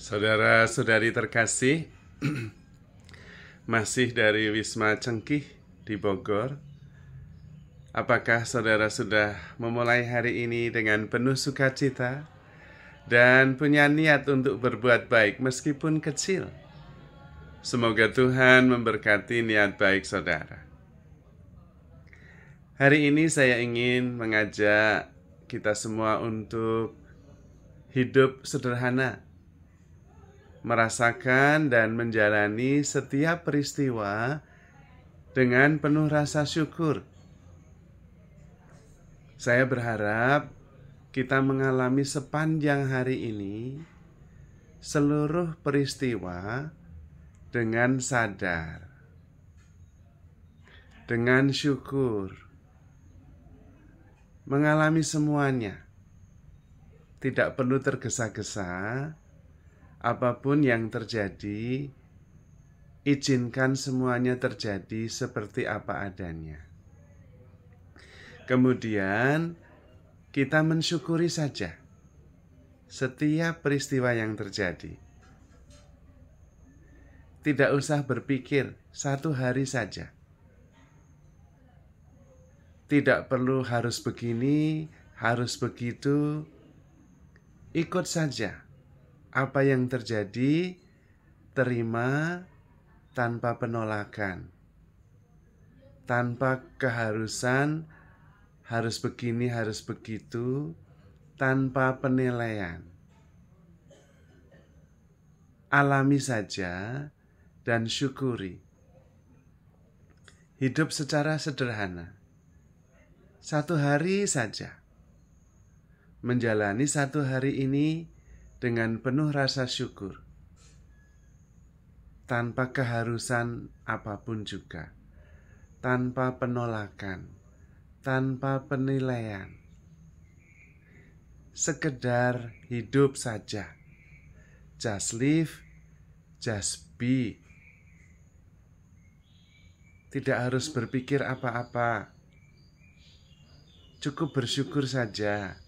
Saudara-saudari terkasih, masih dari Wisma Cengkih di Bogor. Apakah saudara sudah memulai hari ini dengan penuh sukacita dan punya niat untuk berbuat baik meskipun kecil? Semoga Tuhan memberkati niat baik saudara. Hari ini saya ingin mengajak kita semua untuk hidup sederhana, merasakan dan menjalani setiap peristiwa dengan penuh rasa syukur. Saya berharap kita mengalami sepanjang hari ini seluruh peristiwa dengan sadar, dengan syukur, mengalami semuanya. Tidak perlu tergesa-gesa. Apapun yang terjadi, izinkan semuanya terjadi seperti apa adanya. Kemudian, kita mensyukuri saja setiap peristiwa yang terjadi. Tidak usah berpikir satu hari saja. Tidak perlu harus begini, harus begitu. Ikut saja. Apa yang terjadi, terima tanpa penolakan, tanpa keharusan, harus begini, harus begitu, tanpa penilaian. Alami saja dan syukuri. Hidup secara sederhana. Satu hari saja. Menjalani satu hari ini dengan penuh rasa syukur, tanpa keharusan apapun juga, tanpa penolakan, tanpa penilaian. Sekedar hidup saja. Just live, just be. Tidak harus berpikir apa-apa. Cukup bersyukur saja.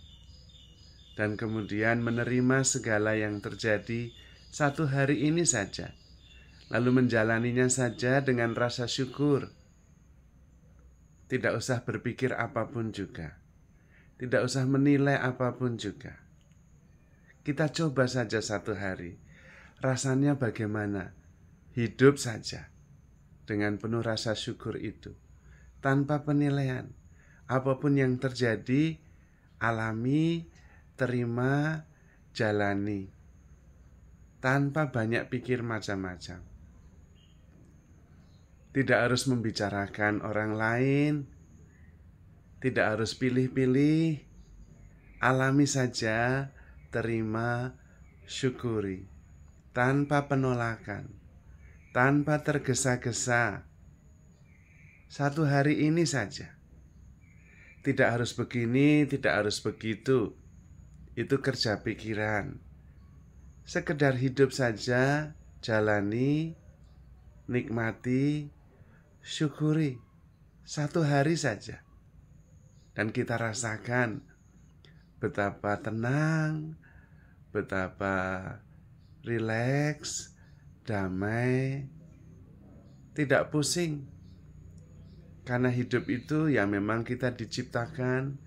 Dan kemudian menerima segala yang terjadi satu hari ini saja. Lalu menjalaninya saja dengan rasa syukur. Tidak usah berpikir apapun juga. Tidak usah menilai apapun juga. Kita coba saja satu hari. Rasanya bagaimana? Hidup saja dengan penuh rasa syukur itu. Tanpa penilaian. Apapun yang terjadi, alami, terima, jalani, tanpa banyak pikir macam-macam. Tidak harus membicarakan orang lain, tidak harus pilih-pilih, alami saja, terima, syukuri, tanpa penolakan, tanpa tergesa-gesa. Satu hari ini saja. Tidak harus begini, tidak harus begitu. Itu kerja pikiran. Sekedar hidup saja, jalani, nikmati, syukuri. Satu hari saja. Dan kita rasakan betapa tenang, betapa rileks, damai, tidak pusing. Karena hidup itu ya memang kita diciptakan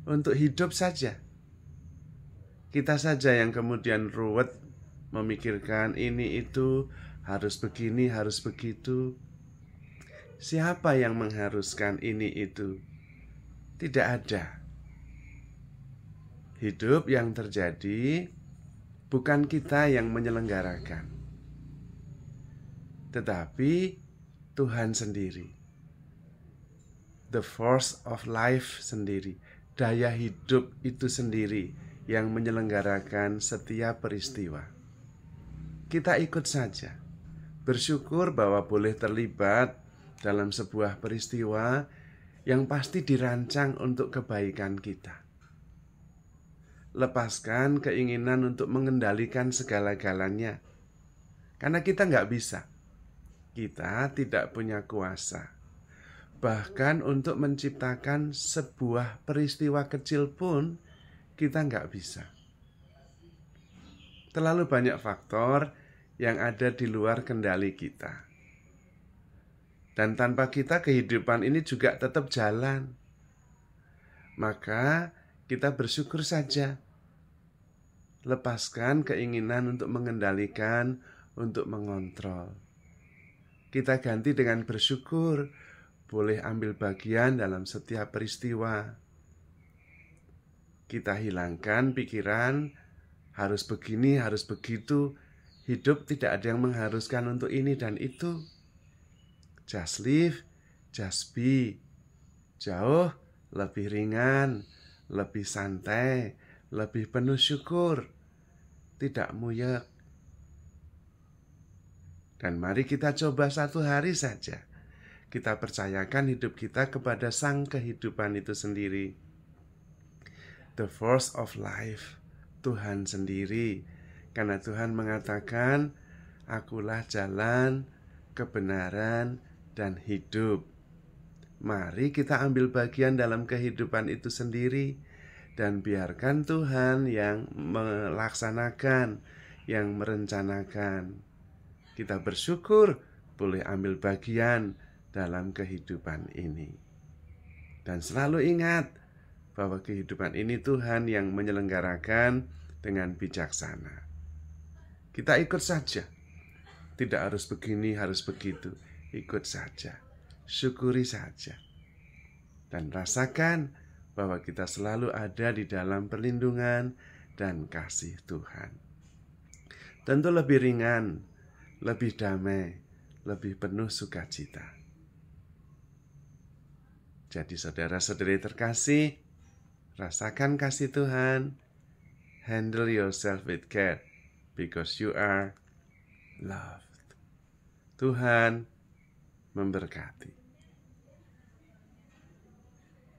untuk hidup saja. Kita saja yang kemudian ruwet memikirkan ini itu, harus begini, harus begitu. Siapa yang mengharuskan ini itu? Tidak ada. Hidup yang terjadi bukan kita yang menyelenggarakan, tetapi Tuhan sendiri. The force of life sendiri, daya hidup itu sendiri yang menyelenggarakan setiap peristiwa. Kita ikut saja, bersyukur bahwa boleh terlibat dalam sebuah peristiwa yang pasti dirancang untuk kebaikan kita. Lepaskan keinginan untuk mengendalikan segala-galanya, karena kita nggak bisa. Kita tidak punya kuasa. Bahkan untuk menciptakan sebuah peristiwa kecil pun kita nggak bisa. Terlalu banyak faktor yang ada di luar kendali kita. Dan tanpa kita kehidupan ini juga tetap jalan. Maka kita bersyukur saja. Lepaskan keinginan untuk mengendalikan, untuk mengontrol. Kita ganti dengan bersyukur, boleh ambil bagian dalam setiap peristiwa. Kita hilangkan pikiran, harus begini, harus begitu. Hidup tidak ada yang mengharuskan untuk ini dan itu. Just live, just be. Jauh lebih ringan, lebih santai, lebih penuh syukur, tidak muyek. Dan mari kita coba satu hari saja. Kita percayakan hidup kita kepada Sang Kehidupan itu sendiri. The force of life, Tuhan sendiri. Karena Tuhan mengatakan, akulah jalan, kebenaran, dan hidup. Mari kita ambil bagian dalam kehidupan itu sendiri dan biarkan Tuhan yang melaksanakan, yang merencanakan. Kita bersyukur boleh ambil bagian dalam kehidupan ini. Dan selalu ingat bahwa kehidupan ini Tuhan yang menyelenggarakan dengan bijaksana. Kita ikut saja. Tidak harus begini, harus begitu. Ikut saja, syukuri saja, dan rasakan bahwa kita selalu ada di dalam perlindungan dan kasih Tuhan. Tentu lebih ringan, lebih damai, lebih penuh sukacita. Jadi saudara-saudari terkasih, rasakan kasih Tuhan. Handle yourself with care, because you are loved. Tuhan memberkati.